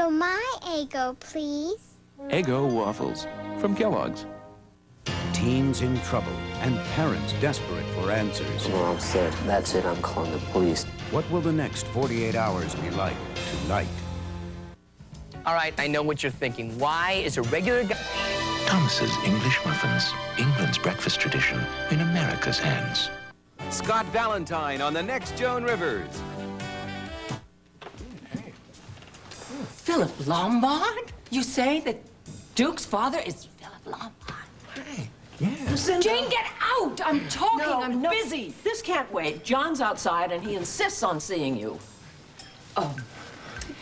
Also my Eggo, please. Eggo waffles from Kellogg's. Teens in trouble and parents desperate for answers. Well, I'm sick. That's it. I'm calling the police. What will the next 48 hours be like tonight? All right, I know what you're thinking. Why is a regular guy... Thomas's English muffins, England's breakfast tradition in America's hands. Scott Valentine on the next Joan Rivers. Philip Lombard? You say that Duke's father is Philip Lombard? Hey, yeah. Jane, get out! I'm talking, I'm No, busy. This can't wait. John's outside and he insists on seeing you. Oh,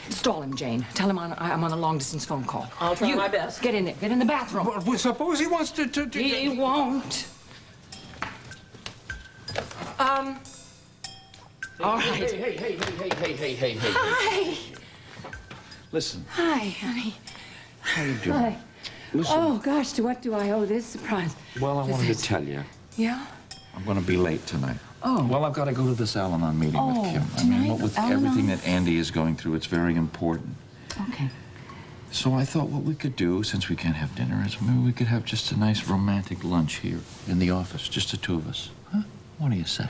stall him, Jane. Tell him I'm on a long-distance phone call. I'll try my best. Get in there. Get in the bathroom. Well, suppose he wants to... He won't. All right. Hey. Hi. Listen. Hi, honey. How you doing? Hi. Listen. Oh, gosh, to what do I owe this surprise? Well, I wanted to tell you. Yeah? I'm going to be late tonight. Oh. Well, I've got to go to this Al-Anon meeting with Kim. I mean, tonight? with Al-Anon? everything that Andy is going through, it's very important. Okay. So I thought what we could do, since we can't have dinner, is maybe we could have just a nice romantic lunch here in the office, just the two of us. Huh? What do you say?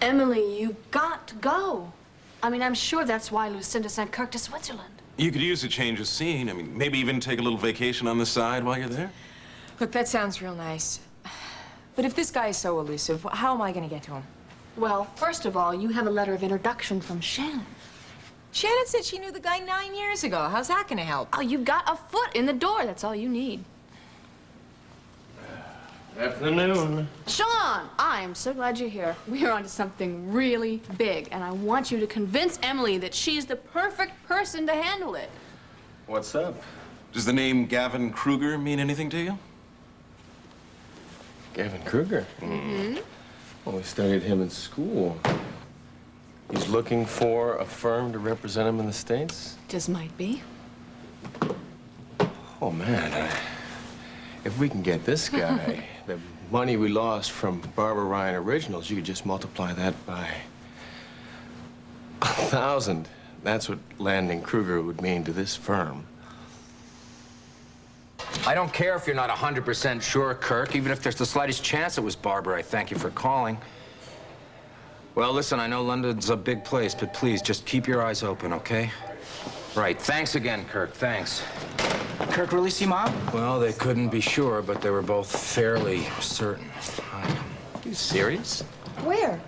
Emily, you've got to go. I mean, I'm sure that's why Lucinda sent Kirk to Switzerland. You could use a change of scene. I mean, maybe even take a little vacation on the side while you're there. Look, that sounds real nice. But if this guy is so elusive, how am I going to get to him? Well, first of all, you have a letter of introduction from Shannon. Shannon said she knew the guy 9 years ago. How's that going to help? Oh, you've got a foot in the door. That's all you need. Afternoon. Sean, I am so glad you're here. We are onto something really big, and I want you to convince Emily that she's the perfect person to handle it. What's up? Does the name Gavin Kruger mean anything to you? Gavin Kruger? Mm-hmm. Well, we studied him in school. He's looking for a firm to represent him in the States? Just might be. Oh, man. If we can get this guy, the money we lost from Barbara Ryan Originals, you could just multiply that by 1,000. That's what landing Kruger would mean to this firm. I don't care if you're not 100% sure, Kirk. Even if there's the slightest chance it was Barbara, I thank you for calling. Well, listen, I know London's a big place, but please, just keep your eyes open, okay? Right. Thanks again, Kirk. Thanks. Kirk really see Mom? Well, they couldn't be sure, but they were both fairly certain. Are you serious? Where?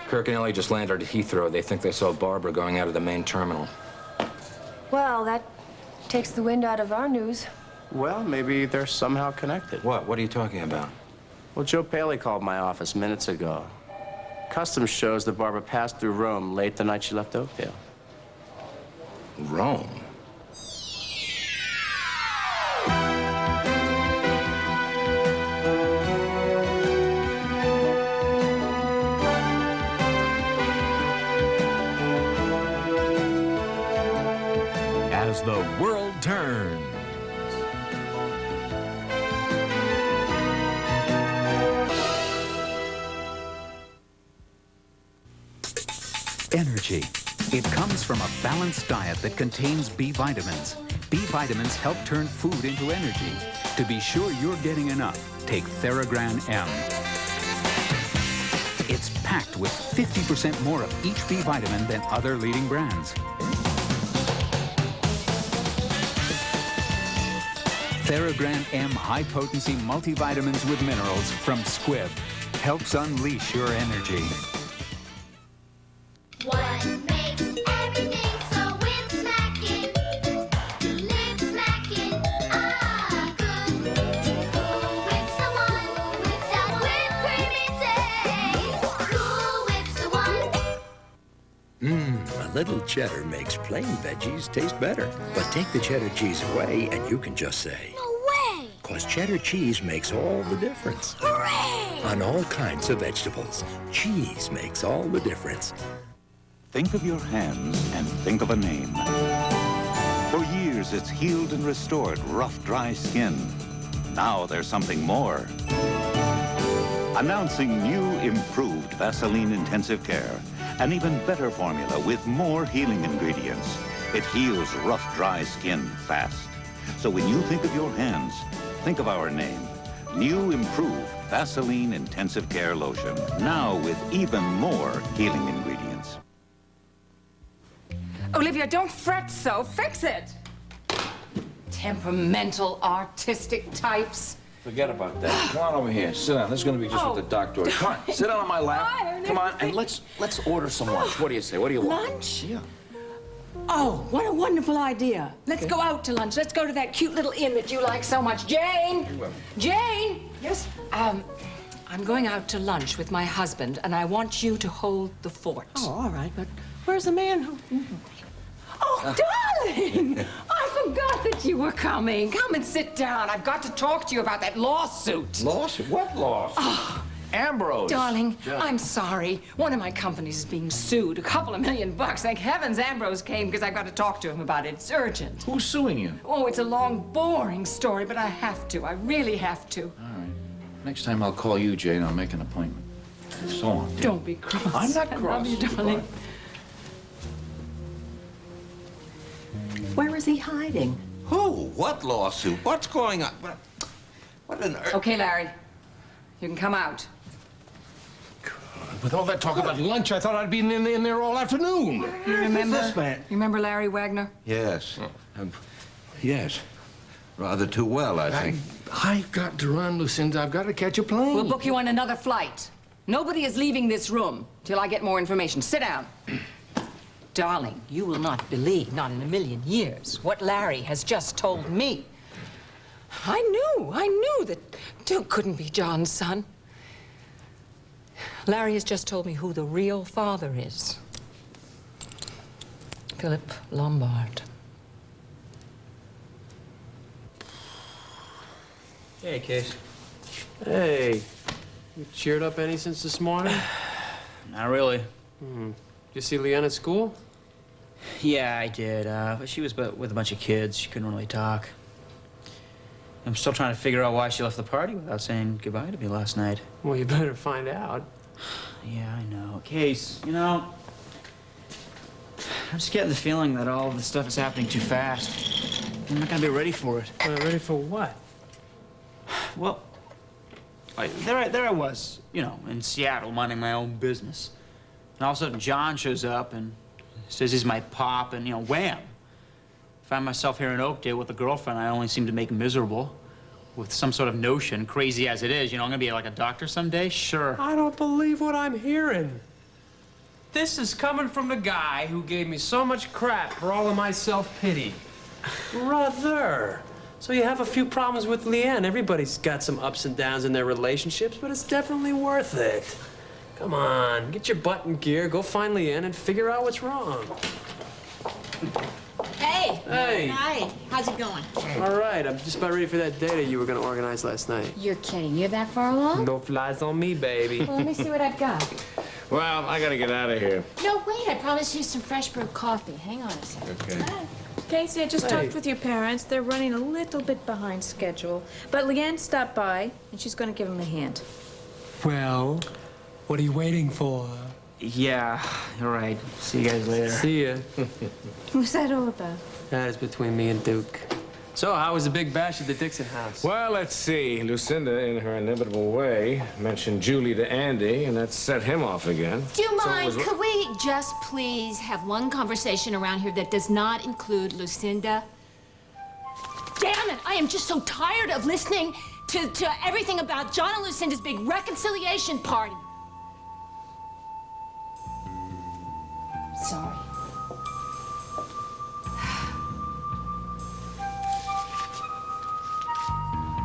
Kirk and Ellie just landed at Heathrow. They think they saw Barbara going out of the main terminal. Well, that takes the wind out of our news. Well, maybe they're somehow connected. What? What are you talking about? Well, Joe Paley called my office minutes ago. Customs shows that Barbara passed through Rome late the night she left Oakdale. Rome? As the world turns. Energy. It comes from a balanced diet that contains B vitamins. B vitamins help turn food into energy. To be sure you're getting enough, take Theragran M. It's packed with 50% more of each B vitamin than other leading brands. Theragran M high-potency multivitamins with minerals from Squibb helps unleash your energy. What makes everything so win-smacking? Lip-smacking, ah, good. Cool Whip's the one with that whipped creamy taste. Cool Whip's the one. A little cheddar makes plain veggies taste better. But take the cheddar cheese away and you can just say, No way! 'cause cheddar cheese makes all the difference. Hooray! On all kinds of vegetables, cheese makes all the difference. Think of your hands and think of a name. For years, it's healed and restored rough, dry skin. Now there's something more. Announcing new, improved Vaseline Intensive Care. An even better formula with more healing ingredients. It heals rough, dry skin fast. So when you think of your hands, think of our name. New improved Vaseline Intensive Care Lotion. Now with even more healing ingredients. Olivia, don't fret so. Fix it. Temperamental, artistic types. Forget about that. Come on over here. Sit down. This is going to be just what the doctor ordered. Come on, sit down on my lap. Come on, and let's order some lunch. What do you say? What do you want? Lunch? Yeah. Oh, what a wonderful idea. Let's go out to lunch. Let's go to that cute little inn that you like so much. Jane! Jane! Yes? I'm going out to lunch with my husband, and I want you to hold the fort. Oh, all right, but where's the man who... Oh, darling! I forgot that you were coming. Come and sit down. I've got to talk to you about that lawsuit. Lawsuit? What lawsuit? Oh, Ambrose. darling, I'm sorry. One of my companies is being sued. $2 million. Thank heavens Ambrose came because I've got to talk to him about it. It's urgent. Who's suing you? Oh, it's a long, boring story, but I have to. I really have to. All right. Next time I'll call you, Jane. I'll make an appointment. So on. Don't be cross. I'm not cross. I love you, darling. Where is he hiding? Who? What lawsuit? What's going on? What on earth? Okay, Larry. You can come out. With all that talk about lunch, I thought I'd be in there all afternoon. You remember Larry Wagner? Yes. Yes. Rather too well, I think. I've got to run, Lucinda. I've got to catch a plane. We'll book you on another flight. Nobody is leaving this room till I get more information. Sit down. Darling, you will not believe, not in a million years, what Larry has just told me. I knew that Duke couldn't be John's son. Larry has just told me who the real father is. Philip Lombard. Hey, Case. Hey, you cheered up any since this morning? Not really. Did you see Leanne at school? Yeah, I did. But she was with a bunch of kids. She couldn't really talk. I'm still trying to figure out why she left the party without saying goodbye to me last night. Well, you better find out. Yeah, I know. Case, you know, I'm just getting the feeling that all of this stuff is happening too fast. I'm not gonna be ready for it. Ready for what? Well, there I was, you know, in Seattle, minding my own business. And all of a sudden, John shows up and says he's my pop, and, you know, wham! Find myself here in Oakdale with a girlfriend I only seem to make miserable, with some sort of notion, crazy as it is, you know, I'm gonna be like a doctor someday? Sure. I don't believe what I'm hearing. This is coming from the guy who gave me so much crap for all of my self-pity. Brother. So you have a few problems with Leanne. Everybody's got some ups and downs in their relationships, but it's definitely worth it. Come on, get your butt in gear, go find Leanne and figure out what's wrong. Hey. Hey. Hi. How's it going? All right, I'm just about ready for that date you were going to organize last night. You're kidding. You're that far along? No flies on me, baby. Well, let me see what I've got. Well, I gotta get out of here. No, wait. I promised you some fresh brewed coffee. Hang on a second. Okay. Casey, I just Hey. talked with your parents. They're running a little bit behind schedule. But Leanne stopped by, and she's going to give him a hand. Well, what are you waiting for? Yeah, you're right. See you guys later. See ya. What's that all about? That is between me and Duke. So, how was the big bash at the Dixon house? Well, let's see. Lucinda, in her inevitable way, mentioned Julie to Andy, and that set him off again. Do you So it mind? was- Could we just please have one conversation around here that does not include Lucinda? Damn it! I am just so tired of listening to everything about John and Lucinda's big reconciliation party. Sorry.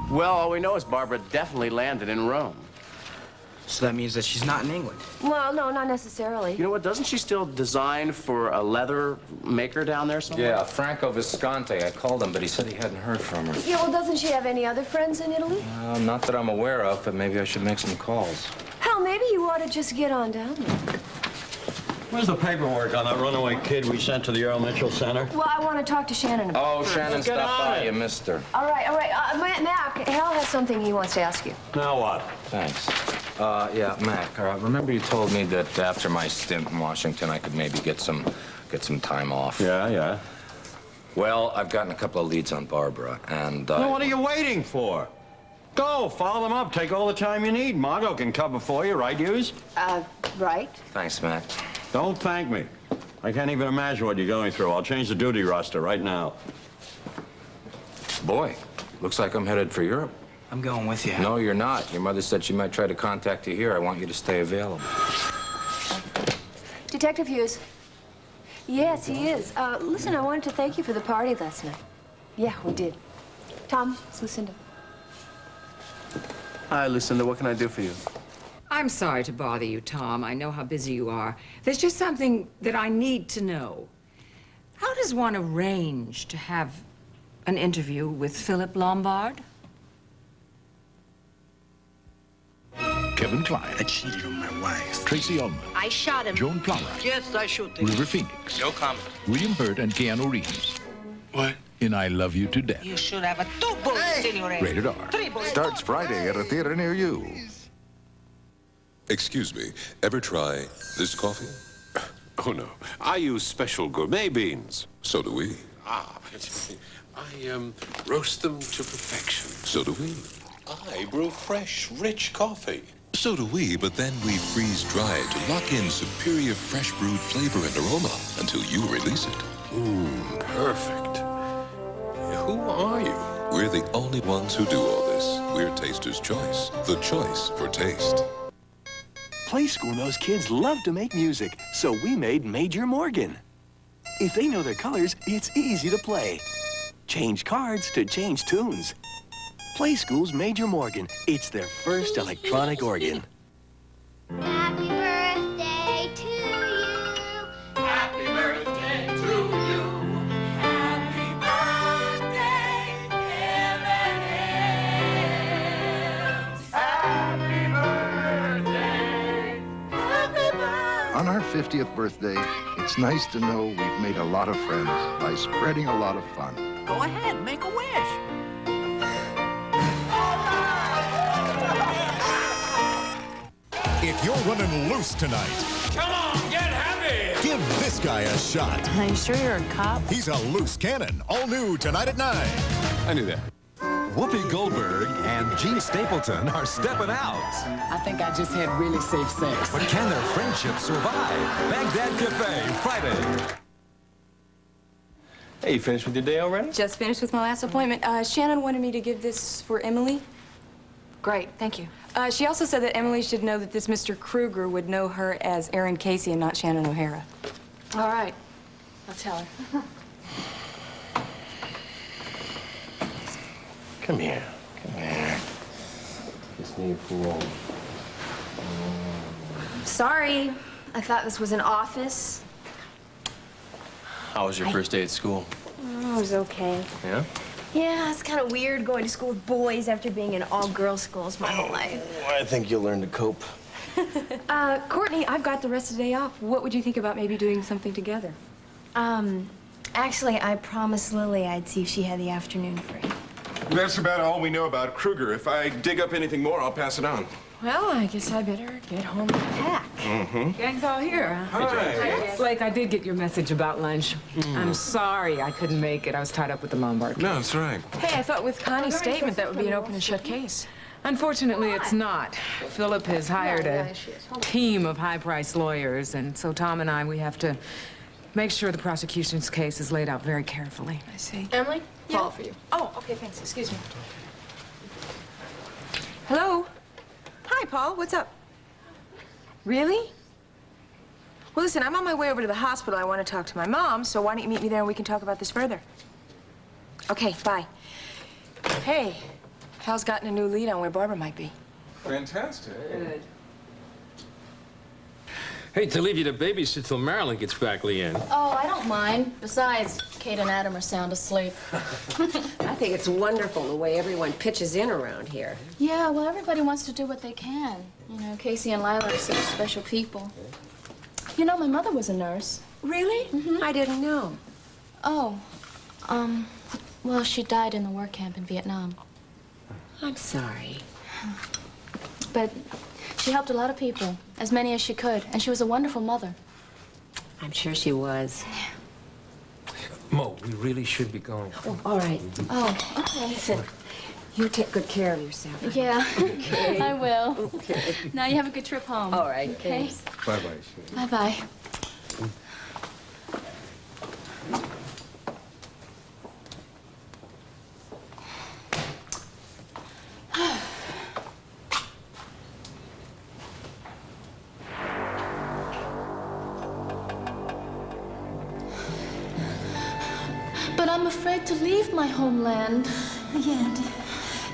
Well, all we know is Barbara definitely landed in Rome. So that means that she's not in England. Well, no, not necessarily. You know what? Doesn't she still design for a leather maker down there somewhere? Yeah, Franco Visconti. I called him, but he said he hadn't heard from her. Yeah, well, doesn't she have any other friends in Italy? Not that I'm aware of, but maybe I should make some calls. Hell, maybe you ought to just get on down there. Where's the paperwork on that runaway kid we sent to the Earl Mitchell Center? Well, I want to talk to Shannon about it. Oh, Shannon stopped by. You missed her. All right, all right. Mac, Hal has something he wants to ask you. Now what? Thanks. Yeah, Mac, remember you told me that after my stint in Washington, I could maybe get some time off? Yeah. Well, I've gotten a couple of leads on Barbara, and... Well, what are you waiting for? Go, follow them up. Take all the time you need. Margot can cover for you, right, Hughes? Right. Thanks, Mac. Don't thank me. I can't even imagine what you're going through. I'll change the duty roster right now. Boy, looks like I'm headed for Europe. I'm going with you. No, you're not. Your mother said she might try to contact you here. I want you to stay available. Detective Hughes. Yes, he is. Listen, I wanted to thank you for the party last night. Yeah, we did. Tom, it's Lucinda. Hi, Lucinda. What can I do for you? I'm sorry to bother you, Tom. I know how busy you are. There's just something that I need to know. How does one arrange to have an interview with Philip Lombard? Kevin Kline. I cheated on my wife. Tracy Ullman. I shot him. Joan Plowright. Yes, I shoot him. River Phoenix. No comment. William Hurt and Keanu Reeves. What? In I Love You to Death. You should have a 2 bullets in your head. Rated R. 3 bullets. Starts Friday at a theater near you. Excuse me, ever try this coffee? Oh, no. I use special gourmet beans. So do we. Ah, I roast them to perfection. So do we. I brew fresh, rich coffee. So do we, but then we freeze dry to lock in superior fresh brewed flavor and aroma until you release it. Perfect. Who are you? We're the only ones who do all this. We're Taster's Choice, the choice for taste. Play School knows kids love to make music, so we made Major Morgan. If they know their colors, it's easy to play. Change cards to change tunes. Play School's Major Morgan. It's their first electronic organ. Happy birthday to you. Happy birthday to you. Happy birthday, M&M's. Happy birthday. Happy birthday. On our 50th birthday, it's nice to know we've made a lot of friends by spreading a lot of fun. Go ahead, make a wish. If you're running loose tonight, Come on, get heavy! give this guy a shot. Are you sure you're a cop? He's a loose cannon, all new tonight at 9. I knew that. Whoopi Goldberg and Gene Stapleton are stepping out. I think I just had really safe sex. But can their friendship survive? Baghdad Cafe, Friday. Hey, you finished with your day already? Just finished with my last appointment. Shannon wanted me to give this for Emily. Great, thank you. She also said that Emily should know that this Mr. Kruger would know her as Erin Casey and not Shannon O'Hara. All right. I'll tell her. Come here. Come here. Kiss me, fool. Sorry. I thought this was an office. How was your first day at school? Oh, it was okay. Yeah? Yeah, it's kind of weird going to school with boys after being in all-girls schools my whole life. I think you'll learn to cope. Courtney, I've got the rest of the day off. What would you think about maybe doing something together? Actually, I promised Lily I'd see if she had the afternoon free. That's about all we know about Kruger. If I dig up anything more, I'll pass it on. Well, I guess I better get home and pack. Mm-hmm. Gang's all here, huh? Hi. Blake, I did get your message about lunch. I'm sorry I couldn't make it. I was tied up with the Lombard. No, that's right. Hey, I thought with Connie's statement that would be an open and shut case. Unfortunately, it's not. Philip has hired a team of high-priced lawyers, and so Tom and we have to make sure the prosecution's case is laid out very carefully. I see. Emily? Yeah. Call for you. Oh, okay, thanks. Excuse me. Hello? Hi, Paul. What's up? Really? Well, listen, I'm on my way over to the hospital. I want to talk to my mom, so why don't you meet me there and we can talk about this further? Okay, bye. Hey, Hal's gotten a new lead on where Barbara might be. Fantastic. Good. Hate to leave you to babysit till Marilyn gets back, Leanne. Oh, I don't mind. Besides, Kate and Adam are sound asleep. I think it's wonderful the way everyone pitches in around here. Yeah, well, everybody wants to do what they can. You know, Casey and Lila are such special people. You know, my mother was a nurse. Really? Mm-hmm. I didn't know. Oh, well, she died in the war camp in Vietnam. I'm sorry. But She helped a lot of people, as many as she could, and she was a wonderful mother. I'm sure she was. Mo, we really should be going. Oh, all right. Oh, okay. Listen, you take good care of yourself. Yeah, Okay. I will. Okay. Now you have a good trip home. All right, Okay. thanks. Bye-bye. Bye-bye. But I'm afraid to leave my homeland. Yet,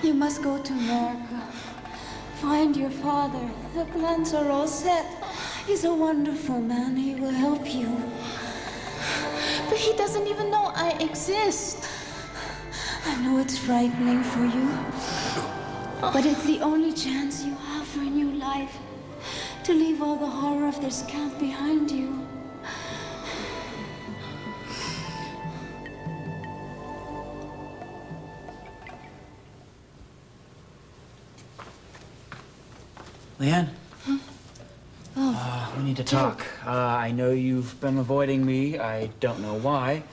you must go to America. Find your father. The plans are all set. He's a wonderful man. He will help you. But he doesn't even know I exist. I know it's frightening for you. But it's the only chance you have for a new life. To leave all the horror of this camp behind you. Leanne? Huh? Oh. We need to talk. I know you've been avoiding me. I don't know why.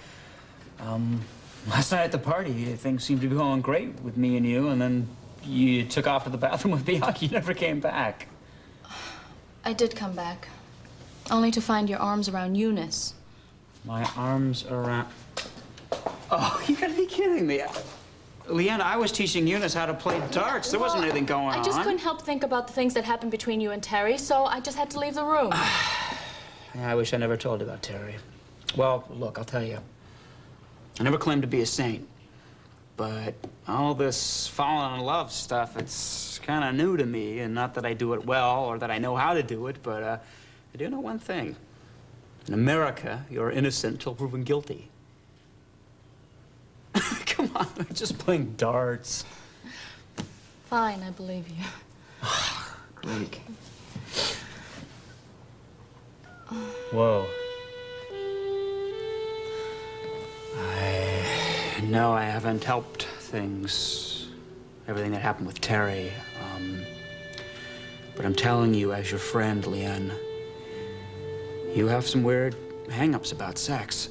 Last night at the party, things seemed to be going great with me and you, and then you took off to the bathroom with Bianca. You never came back. I did come back. Only to find your arms around Eunice. My arms around... Oh, you gotta be kidding me. Leanne, I was teaching Eunice how to play darts. There wasn't anything going on. I just couldn't help think about the things that happened between you and Terry, so I just had to leave the room. I wish I never told you about Terry. Well, look, I'll tell you. I never claimed to be a saint. But all this falling in love stuff, it's kind of new to me. And not that I do it well or that I know how to do it, but I do know one thing. In America, you're innocent till proven guilty. Come on, we're just playing darts. Fine, I believe you. Great. Whoa. I know I haven't helped things, everything that happened with Terry. But I'm telling you, as your friend, Leanne, you have some weird hang-ups about sex.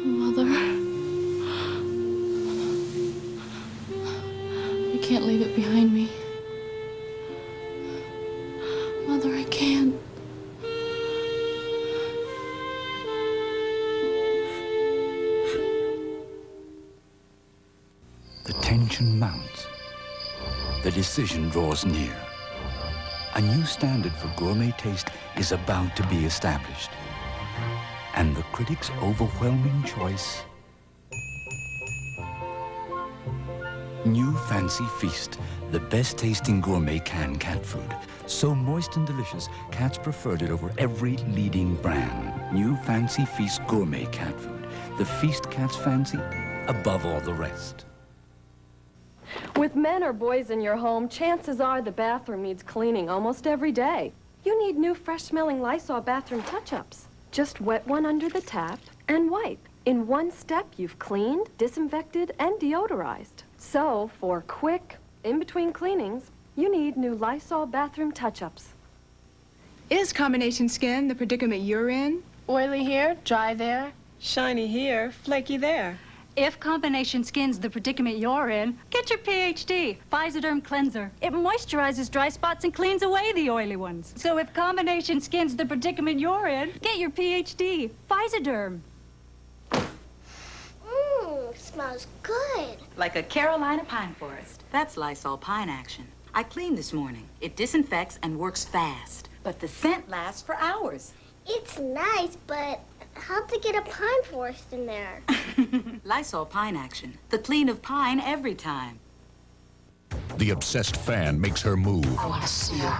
Mother. I can't leave it behind me. Mother, I can't. The tension mounts. The decision draws near. A new standard for gourmet taste is about to be established. And the critics' overwhelming choice? New Fancy Feast, the best tasting gourmet canned cat food. So moist and delicious, cats preferred it over every leading brand. New Fancy Feast gourmet cat food. The feast cats fancy above all the rest. With men or boys in your home, chances are the bathroom needs cleaning almost every day. You need new fresh-smelling Lysol bathroom touch-ups. Just wet one under the tap and wipe. In one step, you've cleaned, disinfected, and deodorized. So, for quick, in-between cleanings, you need new Lysol bathroom touch-ups. Is combination skin the predicament you're in? Oily here, dry there. Shiny here, flaky there. If combination skin's the predicament you're in, get your PhD, Physoderm Cleanser. It moisturizes dry spots and cleans away the oily ones. So if combination skin's the predicament you're in, get your PhD, Physoderm. Smells good. Like a Carolina pine forest. That's Lysol Pine Action. I cleaned this morning. It disinfects and works fast. But the scent lasts for hours. It's nice, but how'd they get a pine forest in there? Lysol Pine Action. The clean of pine every time. The obsessed fan makes her move. I want to see her.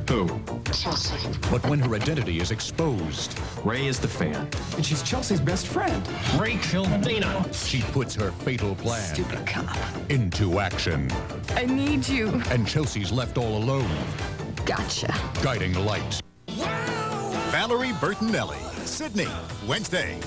Who? Chelsea. But when her identity is exposed... Ray is the fan, and she's Chelsea's best friend. Ray killed Dina. She puts her fatal plan... Stupid cop. ...into action. I need you. And Chelsea's left all alone. Gotcha. Guiding light. Valerie Bertinelli. Sydney, Wednesday.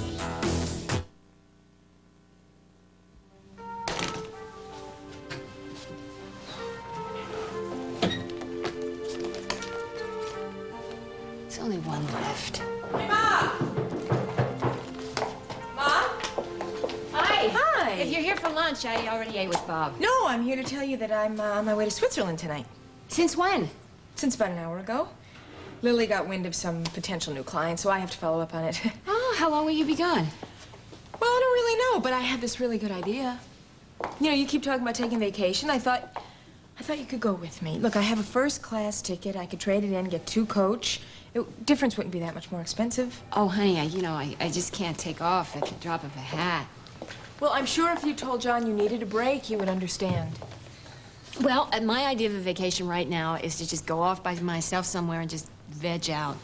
There's only one left. Hey, Mom! Mom? Hi. Hi. If you're here for lunch, I already ate with Bob. No, I'm here to tell you that I'm on my way to Switzerland tonight. Since when? Since about an hour ago. Lily got wind of some potential new clients, so I have to follow up on it. Oh, how long will you be gone? Well, I don't really know, but I have this really good idea. You know, you keep talking about taking vacation. I thought you could go with me. Look, I have a first-class ticket. I could trade it in, get 2 coach. Difference wouldn't be that much more expensive. Oh, honey, I just can't take off at the drop of a hat. Well, I'm sure if you told John you needed a break, he would understand. Well, my idea of a vacation right now is to just go off by myself somewhere and just veg out.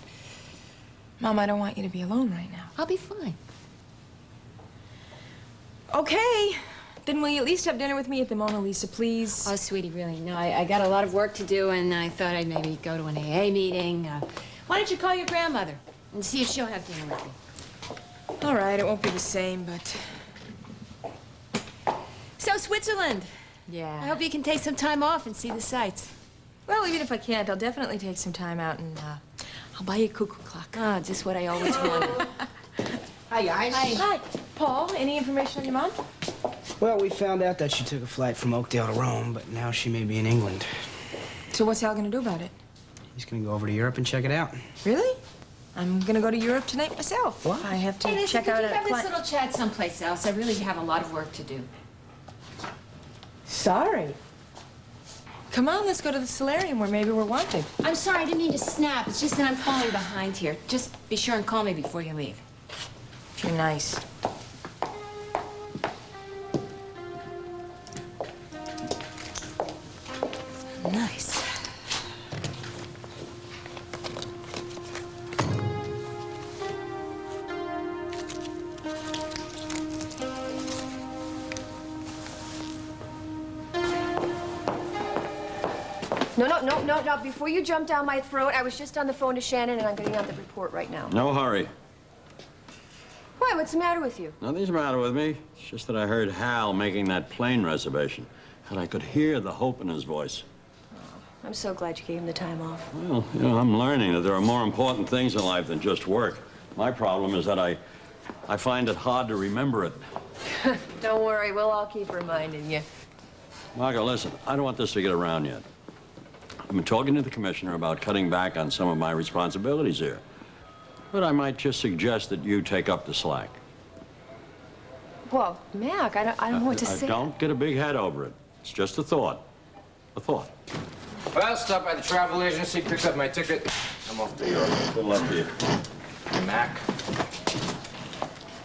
Mom, I don't want you to be alone right now. I'll be fine. Okay. Then will you at least have dinner with me at the Mona Lisa, please? Oh, sweetie, really, no, I got a lot of work to do, and I thought I'd maybe go to an AA meeting. Why don't you call your grandmother and see if she'll have dinner with me? All right, it won't be the same, but... So, Switzerland. Yeah. I hope you can take some time off and see the sights. Well, even if I can't, I'll definitely take some time out and, I'll buy you a cuckoo clock. Oh, just what I always wanted. Hi, guys. Hi. Paul, any information on your mom? Well, we found out that she took a flight from Oakdale to Rome, but now she may be in England. So what's Al gonna do about it? He's gonna go over to Europe and check it out. Really? I'm gonna go to Europe tonight myself. What? I have to Hey, listen, check out could you a have this client. little chat someplace else? I really have a lot of work to do. Sorry. Come on, let's go to the solarium where maybe we're wanted. I'm sorry, I didn't mean to snap. It's just that I'm falling behind here. Just be sure and call me before you leave. If you're nice. Nice. No. Before you jump down my throat, I was just on the phone to Shannon, and I'm getting out the report right now. No hurry. Why? What's the matter with you? Nothing's the matter with me. It's just that I heard Hal making that plane reservation, and I could hear the hope in his voice. I'm so glad you gave him the time off. Well, you know, I'm learning that there are more important things in life than just work. My problem is that I find it hard to remember it. Don't worry, we'll all keep reminding you. Margo, listen, I don't want this to get around yet. I've been talking to the commissioner about cutting back on some of my responsibilities here. But I might just suggest that you take up the slack. Well, Mac, I don't know what to say. Don't get a big head over it. It's just a thought. A thought. Well, stop by the travel agency, picked up my ticket. I'm off to Europe. Good luck to you. Mac.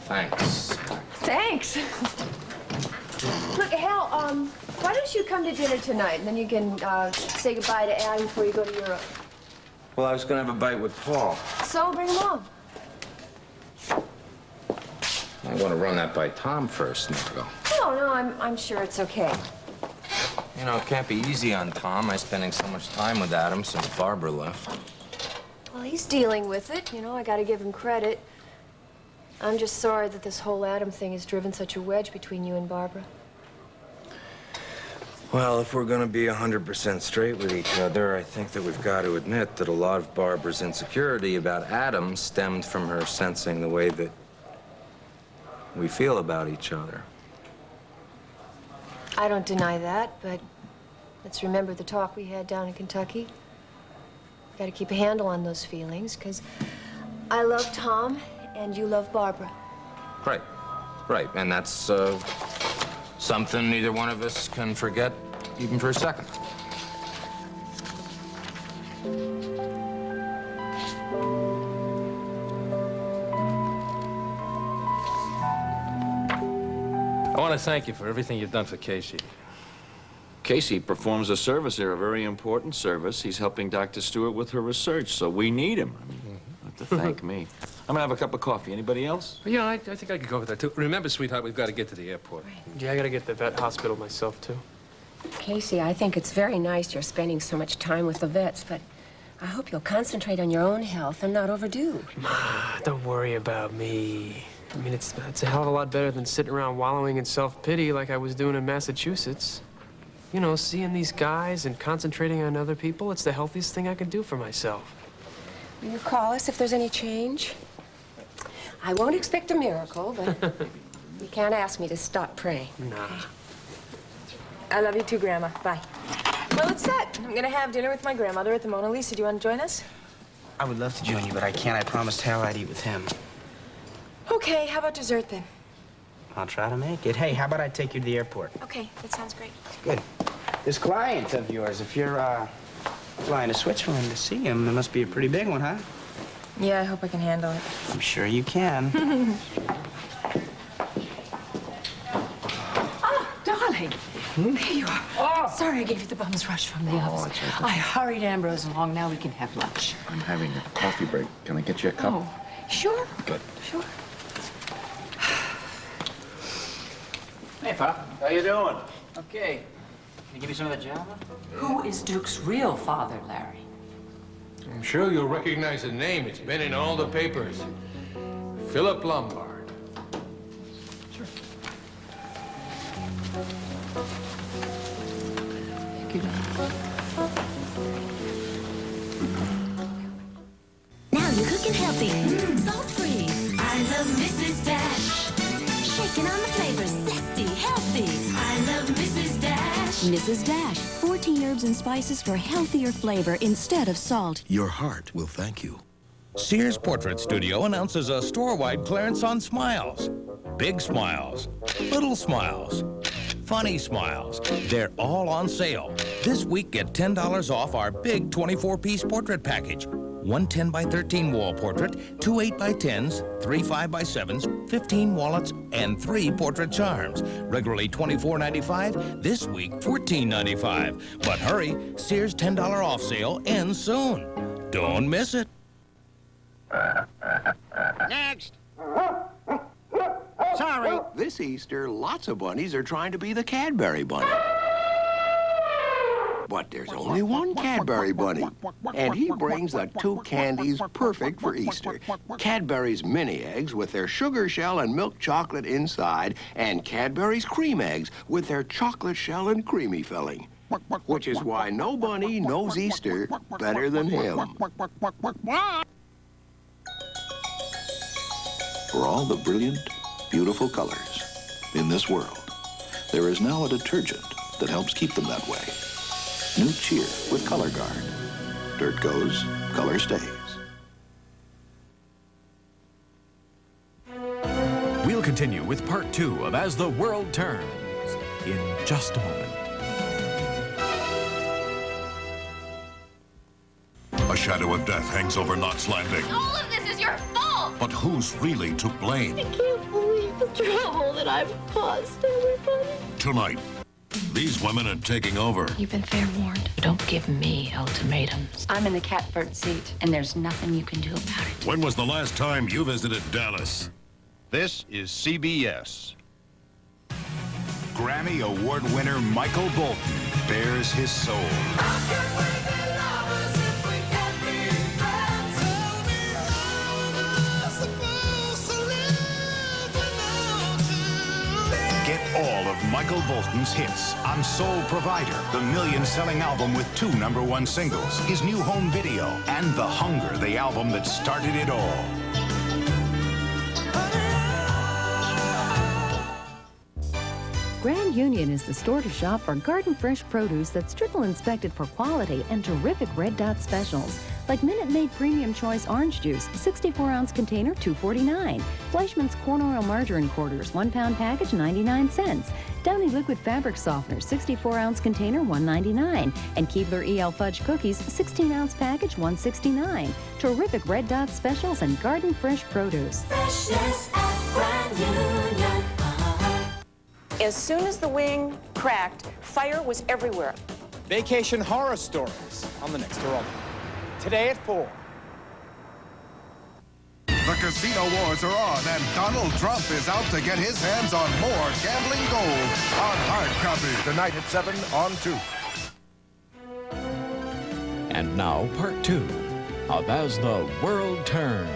Thanks. Thanks. Look, Hal, why don't you come to dinner tonight, and then you can say goodbye to Anne before you go to Europe. Well, I was gonna have a bite with Paul. So bring him along. I want to run that by Tom first, Margo. No, I'm sure it's okay. You know, it can't be easy on Tom. I'm spending so much time with Adam since Barbara left. Well, he's dealing with it. You know, I gotta give him credit. I'm just sorry that this whole Adam thing has driven such a wedge between you and Barbara. Well, if we're gonna be 100% straight with each other, I think that we've got to admit that a lot of Barbara's insecurity about Adam stemmed from her sensing the way that we feel about each other. I don't deny that, but let's remember the talk we had down in Kentucky. Got to keep a handle on those feelings, because I love Tom, and you love Barbara. Right. Right. And that's something neither one of us can forget even for a second. I want to thank you for everything you've done for Casey. Casey performs a service here, a very important service. He's helping Dr. Stewart with her research, so we need him. I mean, you don't have to thank me. I'm gonna have a cup of coffee. Anybody else? Yeah, I think I could go with that, too. Remember, sweetheart, we've got to get to the airport. Yeah, I gotta get to the vet hospital myself, too. Casey, I think it's very nice you're spending so much time with the vets, but I hope you'll concentrate on your own health and not overdo. Ma, don't worry about me. I mean, it's a hell of a lot better than sitting around wallowing in self-pity like I was doing in Massachusetts. You know, seeing these guys and concentrating on other people, it's the healthiest thing I can do for myself. Will you call us if there's any change? I won't expect a miracle, but you can't ask me to stop praying. Nah. I love you too, Grandma. Bye. Well, it's set. I'm gonna have dinner with my grandmother at the Mona Lisa. Do you want to join us? I would love to join you, but I can't. I promised Hal I'd eat with him. Okay, how about dessert then? I'll try to make it. Hey, how about I take you to the airport? Okay, that sounds great. Good. This client of yours, if you're, flying to Switzerland to see him, it must be a pretty big one, huh? Yeah, I hope I can handle it. I'm sure you can. Darling, there you are. Oh. Sorry I gave you the bum's rush from the office. Okay. I hurried Ambrose along. Now we can have lunch. I'm having a coffee break. Can I get you a cup? Oh, sure. Good. Sure. Hey, Pop. How you doing? Okay. Can I give you some of that Java? Who is Duke's real father, Larry? I'm sure you'll recognize the name. It's been in all the papers. Philip Lombard. Sure. Thank you, darling. Now you're cooking healthy, salt-free. I love Mrs. Dash. Shaking on the flavors, zesty, healthy. I love Mrs. Dash. Mrs. Dash, 14 herbs and spices for healthier flavor instead of salt. Your heart will thank you. Sears Portrait Studio announces a store-wide clearance on smiles. Big smiles, little smiles, funny smiles. They're all on sale. This week, get $10 off our big 24-piece portrait package. One 10x13 wall portrait, two 8x10s, three 5x7s, 15 wallets, and 3 portrait charms. Regularly $24.95, this week $14.95. But hurry, Sears $10 off sale ends soon. Don't miss it. Next. Sorry. This Easter, lots of bunnies are trying to be the Cadbury bunny. But there's only one Cadbury bunny, and he brings the 2 candies perfect for Easter. Cadbury's mini eggs with their sugar shell and milk chocolate inside, and Cadbury's cream eggs with their chocolate shell and creamy filling. Which is why no bunny knows Easter better than him. For all the brilliant, beautiful colors in this world, there is now a detergent that helps keep them that way. New Cheer with Color Guard. Dirt goes, color stays. We'll continue with part 2 of As the World Turns in just a moment. A shadow of death hangs over Knots Landing. All of this is your fault! But who's really to blame? I can't believe the trouble that I've caused everybody. Tonight, these women are taking over. You've been fair warned. Don't give me ultimatums. I'm in the catbird seat, and there's nothing you can do about it. When was the last time you visited Dallas? This is CBS. Grammy Award winner Michael Bolton bears his soul. Get all of Michael Bolton's hits on Soul Provider, the million-selling album with 2 #1 singles, his new home video, and The Hunger, the album that started it all. Grand Union is the store to shop for garden fresh produce that's triple inspected for quality and terrific red dot specials. Like Minute Maid Premium Choice Orange Juice, 64-ounce container, $2.49. Fleischmann's Corn Oil Margarine Quarters, 1-pound package, 99 cents. Downy Liquid Fabric Softener, 64-ounce container, $1.99. And Keebler EL Fudge Cookies, 16-ounce package, $1.69. Terrific red dot specials and garden fresh produce. Freshness at Grand Union. As soon as the wing cracked, fire was everywhere. Vacation horror stories on the next Geraldo. Today at 4. The casino wars are on, and Donald Trump is out to get his hands on more gambling gold on hard copy. Tonight at 7 on 2. And And now, part 2 of As the World Turns.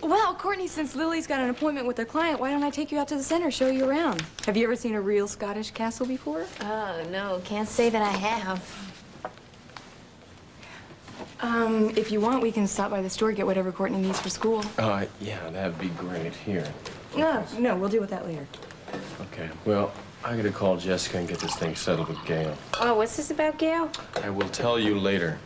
Well, Courtney, since Lily's got an appointment with her client, why don't I take you out to the center, show you around? Have you ever seen a real Scottish castle before? Oh, no, can't say that I have. If you want, we can stop by the store, get whatever Courtney needs for school. Yeah, that'd be great. Here. No, we'll deal with that later. Okay, well, I gotta call Jessica and get this thing settled with Gail. Oh, what's this about, Gail? I will tell you later.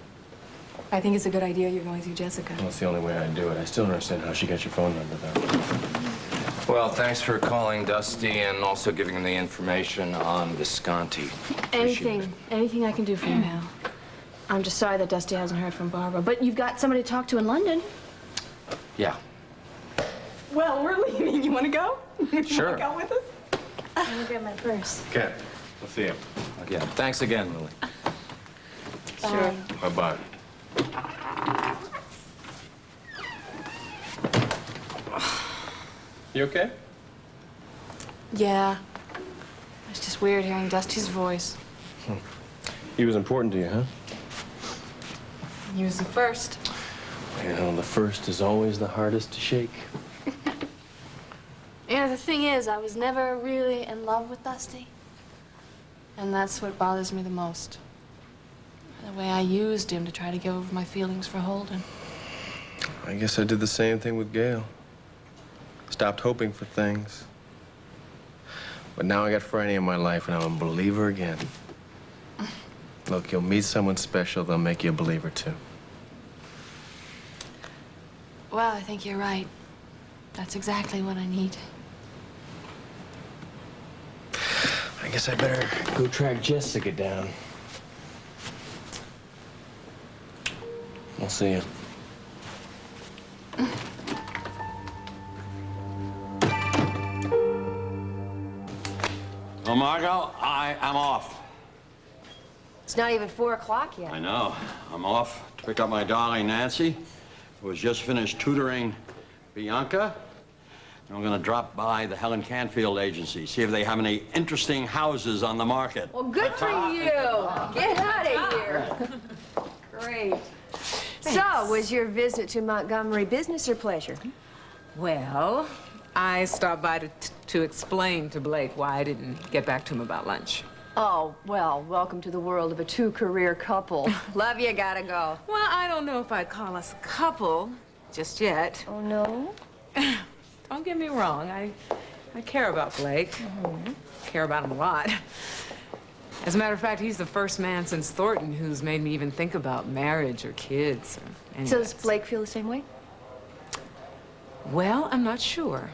I think it's a good idea you're going through Jessica. Well, that's the only way I do it. I still don't understand how she got your phone number, though. Well, thanks for calling Dusty and also giving him the information on Visconti. Anything I can do for you now. I'm just sorry that Dusty hasn't heard from Barbara, but you've got somebody to talk to in London. Yeah. Well, we're leaving. You want to go? Sure. You want to go with us? I'm gonna grab my purse. Okay, we'll see you. Yeah, thanks again, Lily. Bye. Bye-bye. You okay? Yeah. It's just weird hearing Dusty's voice. He was important to you, huh? He was the first. Well, the first is always the hardest to shake. Yeah, the thing is, I was never really in love with Dusty. And that's what bothers me the most. The way I used him to try to get over my feelings for Holden. I guess I did the same thing with Gail. Stopped hoping for things. But now I got Franny in my life, and I'm a believer again. Look, you'll meet someone special, they'll make you a believer, too. Well, I think you're right. That's exactly what I need. I guess I better go track Jessica down. I'll see you. Well, Margot, I am off. It's not even 4 o'clock yet. I know. I'm off to pick up my darling Nancy, who has just finished tutoring Bianca. And I'm going to drop by the Helen Canfield Agency, see if they have any interesting houses on the market. Well, good for you. Get out of here. Great. So, was your visit to Montgomery business or pleasure? Well, I stopped by to explain to Blake why I didn't get back to him about lunch. Oh, well, welcome to the world of a two-career couple. Love you, gotta go. Well, I don't know if I'd call us a couple just yet. Oh, no? Don't get me wrong. I care about Blake. Care about him a lot. As a matter of fact, he's the first man since Thornton who's made me even think about marriage or kids. Or So does Blake feel the same way? Well, I'm not sure.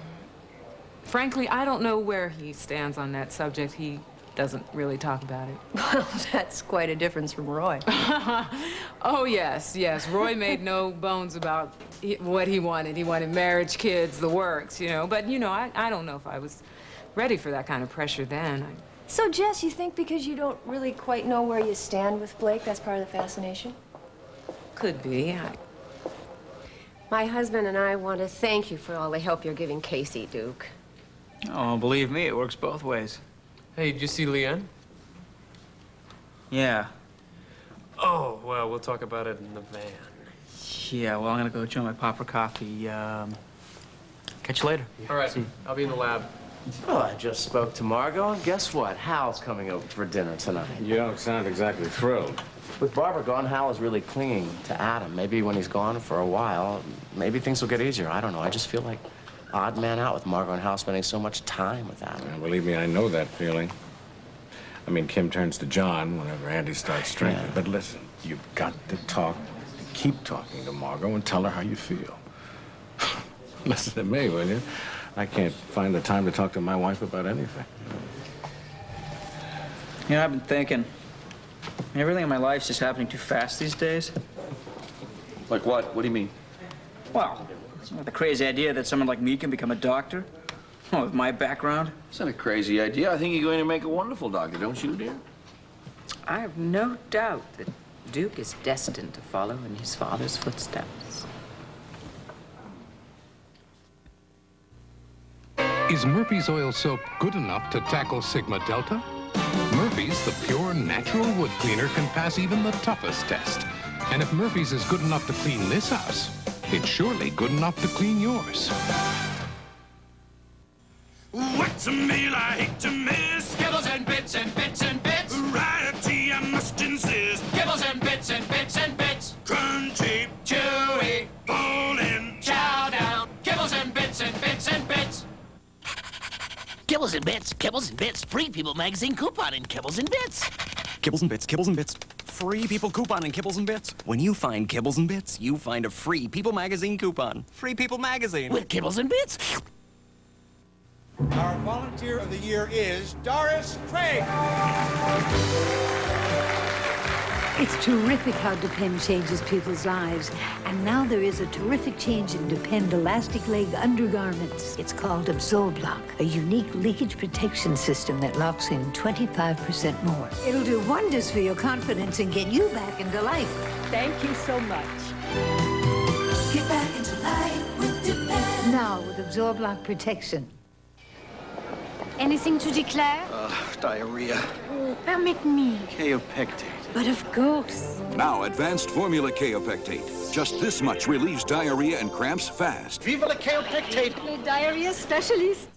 Frankly, I don't know where he stands on that subject. He doesn't really talk about it. Well, that's quite a difference from Roy. Oh, yes. Roy made no bones about what he wanted. He wanted marriage, kids, the works, you know. But, you know, I don't know if I was ready for that kind of pressure then. So, Jess, you think because you don't really quite know where you stand with Blake, that's part of the fascination? Could be. My husband and I want to thank you for all the help you're giving Casey, Duke. Oh, believe me, it works both ways. Hey, did you see Leanne? Yeah. Oh, well, we'll talk about it in the van. Yeah, well, I'm gonna go join my pop for coffee. Catch you later. All right, I'll be in the lab. Oh, I just spoke to Margot, and guess what? Hal's coming over for dinner tonight. You don't sound exactly thrilled. With Barbara gone, Hal is really clinging to Adam. Maybe when he's gone for a while, maybe things will get easier. I don't know. I just feel like odd man out with Margot and Hal spending so much time with Adam. Well, believe me, I know that feeling. I mean, Kim turns to John whenever Andy starts drinking. But listen, you've got to keep talking to Margot and tell her how you feel. Listen to me, will you? I can't find the time to talk to my wife about anything. You know, I've been thinking, everything in my life's just happening too fast these days. Like what? What do you mean? Well, the crazy idea that someone like me can become a doctor. Well, with my background. It's not a crazy idea. I think you're going to make a wonderful doctor, don't you, dear? I have no doubt that Duke is destined to follow in his father's footsteps. Is Murphy's Oil Soap good enough to tackle Sigma Delta? Murphy's Murphy's, the pure, natural wood cleaner, can pass even the toughest test. And if Murphy's is good enough to clean this house, it's surely good enough to clean yours. What's a meal I hate to miss? Kibbles and bits and bits and bits. Variety I must insist. Kibbles and bits and bits and bits. Crunchy, chewy, fall in, chow down. Kibbles and bits and bits and bits. Kibbles and Bits, Kibbles and Bits, free People magazine coupon in Kibbles and Bits. Kibbles and Bits, Kibbles and Bits, free People coupon in Kibbles and Bits. When you find Kibbles and Bits, you find a free People magazine coupon. Free People magazine. With Kibbles and Bits. Our volunteer of the year is Doris Craig. It's terrific how Depend changes people's lives. And now there is a terrific change in Depend elastic leg undergarments. It's called AbsorbLock, a unique leakage protection system that locks in 25% more. It'll do wonders for your confidence and get you back into life. Thank you so much. Get back into life with Depend. Now with AbsorbLock protection. Anything to declare? Diarrhea. Permit me. Kaopectate. But of course. Now, advanced formula Kaopectate. Just this much relieves diarrhea and cramps fast. Vive la Kaopectate! Le diarrhea specialist.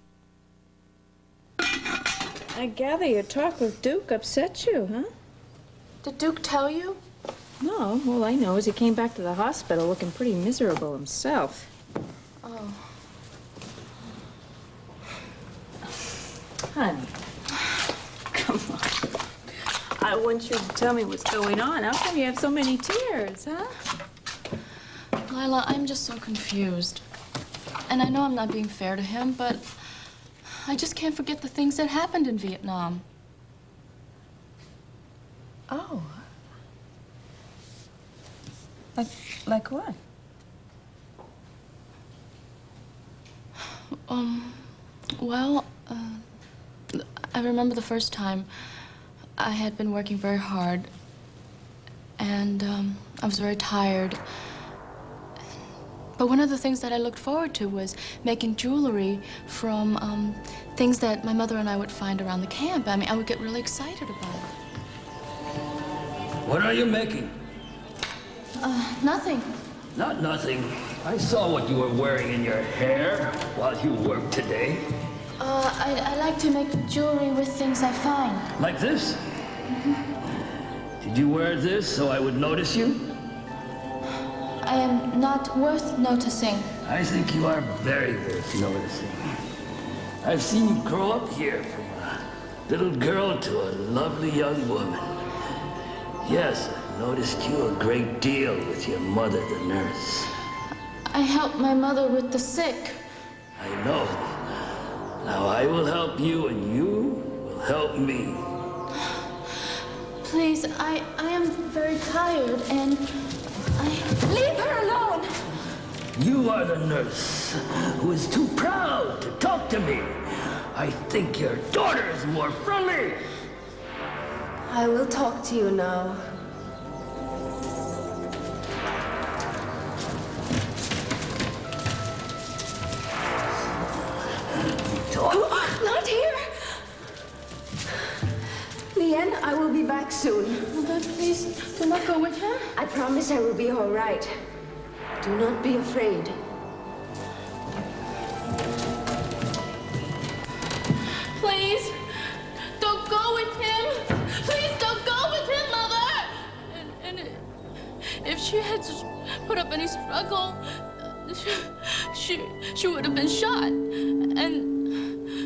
I gather your talk with Duke upset you, huh? Did Duke tell you? No, all I know is he came back to the hospital looking pretty miserable himself. Oh. Honey, come on. I want you to tell me what's going on. How come you have so many tears, huh? Lila, I'm just so confused. And I know I'm not being fair to him, but I just can't forget the things that happened in Vietnam. Oh. Like what? Well, I remember the first time I had been working very hard, and I was very tired. But one of the things that I looked forward to was making jewelry from things that my mother and I would find around the camp. I mean, I would get really excited about it. What are you making? Nothing. Not nothing. I saw what you were wearing in your hair while you worked today. I like to make jewelry with things I find. Like this? Mm-hmm. Did you wear this so I would notice you? I am not worth noticing. I think you are very worth noticing. I've seen you grow up here from a little girl to a lovely young woman. Yes, I've noticed you a great deal with your mother, the nurse. I help my mother with the sick. I know. Now I will help you and you will help me. Please, I am very tired and Leave her alone! You are the nurse who is too proud to talk to me. I think your daughter is more friendly. I will talk to you now. Oh, not here! Leanne, I will be back soon. Mother, please, do not go with him. I promise I will be all right. Do not be afraid. Please, don't go with him. Please don't go with him, Mother. And if she had put up any struggle, she would have been shot. And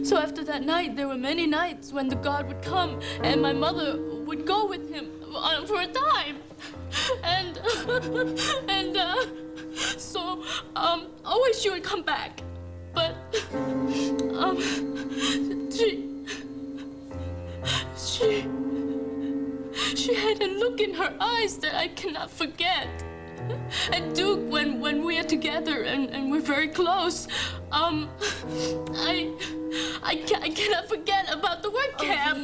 so after that night, there were many nights when the guard would come and my mother would go with him for a time. And so always she would come back. But she had a look in her eyes that I cannot forget. And Duke, when we are together and we're very close, I cannot forget about the work camp.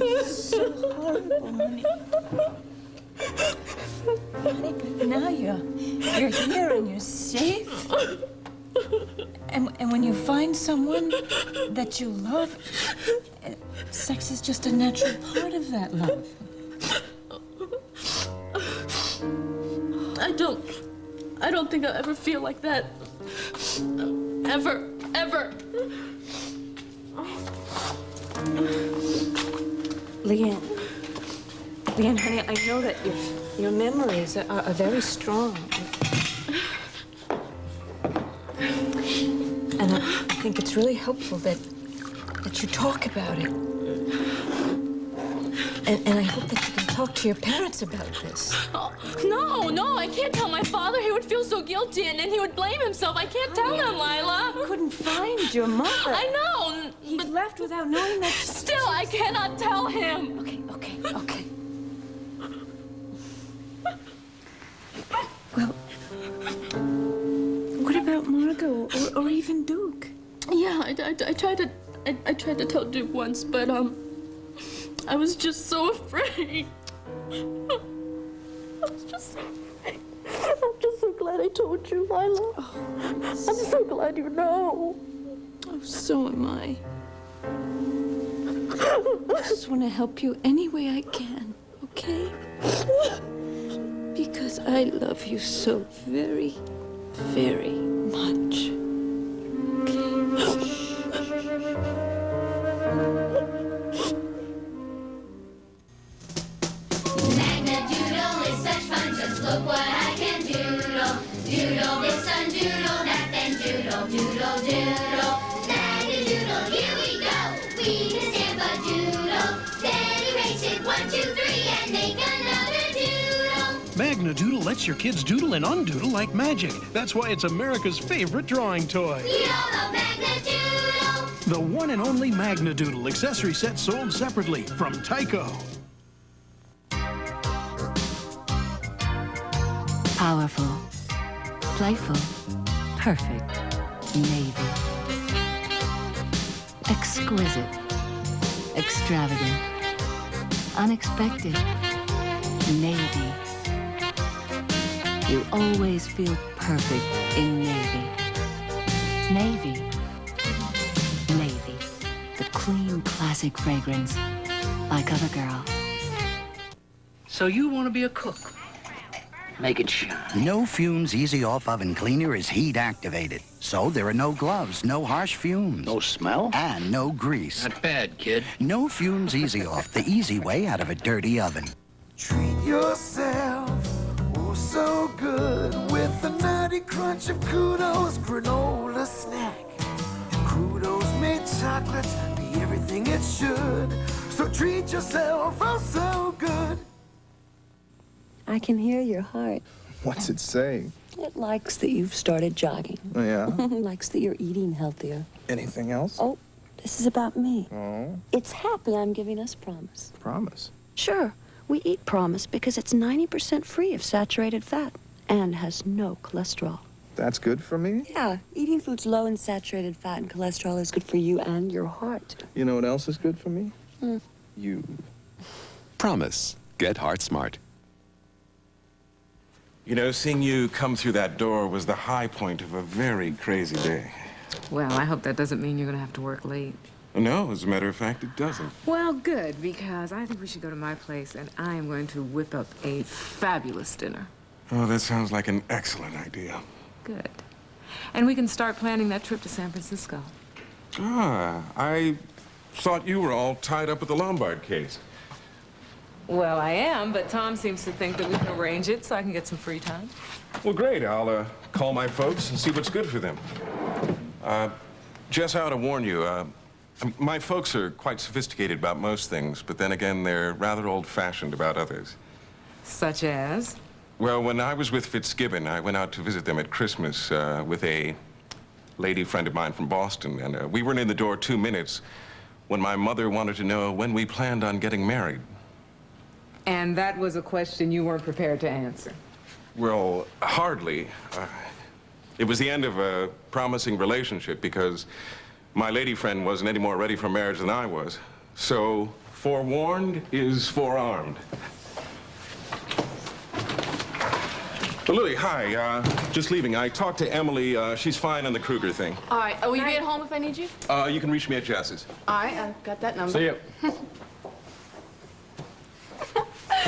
You're so horrible, honey. Honey, but now you're here and you're safe. And when you find someone that you love, sex is just a natural part of that love. I don't think I'll ever feel like that. Ever. Leanne, honey, I know that your memories are very strong. And I think it's really helpful that you talk about it. And I hope that you can talk to your parents about this. Oh, no, I can't tell my father. He would feel so guilty and then he would blame himself. I can't tell him, Lila. You couldn't find your mother. I know. He left without knowing that. Still, I cannot tell him. Okay. Well, what about Margot or even Duke? Yeah, I tried to tell Duke once, but I was just so afraid. I was just so afraid. I'm just so glad I told you, Lila. Oh, I'm so glad you know. Oh, so am I. I just want to help you any way I can, okay? Because I love you so very, very much. Magna-doodle is such fun, just look what I can doodle. Doodle this and doodle that, then doodle, doodle, doodle. Magna-doodle, here we go. We can stamp a doodle, then erase it 1, 2, 3, and make another doodle. Magna-doodle lets your kids doodle and undoodle like magic. That's why it's America's favorite drawing toy. We all love Magna-doodle. The one and only Magna-doodle accessory set sold separately from Tyco. Powerful, playful, perfect, Navy. Exquisite, extravagant, unexpected, Navy. You always feel perfect in Navy. Navy. Navy. The clean, classic fragrance, like of a girl. So you want to be a cook? Make it shine. No Fumes Easy Off Oven Cleaner is heat activated. So there are no gloves, no harsh fumes. No smell? And no grease. Not bad, kid. No Fumes Easy Off, the easy way out of a dirty oven. Treat yourself, oh so good, with a nutty crunch of Kudos granola snack. Kudos made chocolate be everything it should. So treat yourself, oh so good. I can hear your heart. What's it saying? It likes that you've started jogging. Oh, yeah? Likes that you're eating healthier. Anything else? Oh, this is about me. Oh. It's happy I'm giving us Promise. Promise? Sure. We eat Promise because it's 90% free of saturated fat and has no cholesterol. That's good for me? Yeah, eating foods low in saturated fat and cholesterol is good for you and your heart. You know what else is good for me? You. Promise. Get heart smart. You know, seeing you come through that door was the high point of a very crazy day. Well, I hope that doesn't mean you're gonna have to work late. No, as a matter of fact, it doesn't. Well, good, because I think we should go to my place, and I am going to whip up a fabulous dinner. Oh, that sounds like an excellent idea. Good. And we can start planning that trip to San Francisco. Ah, I thought you were all tied up with the Lombard case. Well, I am, but Tom seems to think that we can arrange it so I can get some free time. Well, great. I'll call my folks and see what's good for them. Jess, I ought to warn you, my folks are quite sophisticated about most things, but then again, they're rather old-fashioned about others. Such as? Well, when I was with Fitzgibbon, I went out to visit them at Christmas with a lady friend of mine from Boston, and we weren't in the door 2 minutes when my mother wanted to know when we planned on getting married. And that was a question you weren't prepared to answer. Well, hardly. It was the end of a promising relationship because my lady friend wasn't any more ready for marriage than I was. So, forewarned is forearmed. Lily, hi. Just leaving. I talked to Emily. She's fine on the Kruger thing. All right. Will you be at home if I need you? You can reach me at Jess's. All right. I've got that number. See you.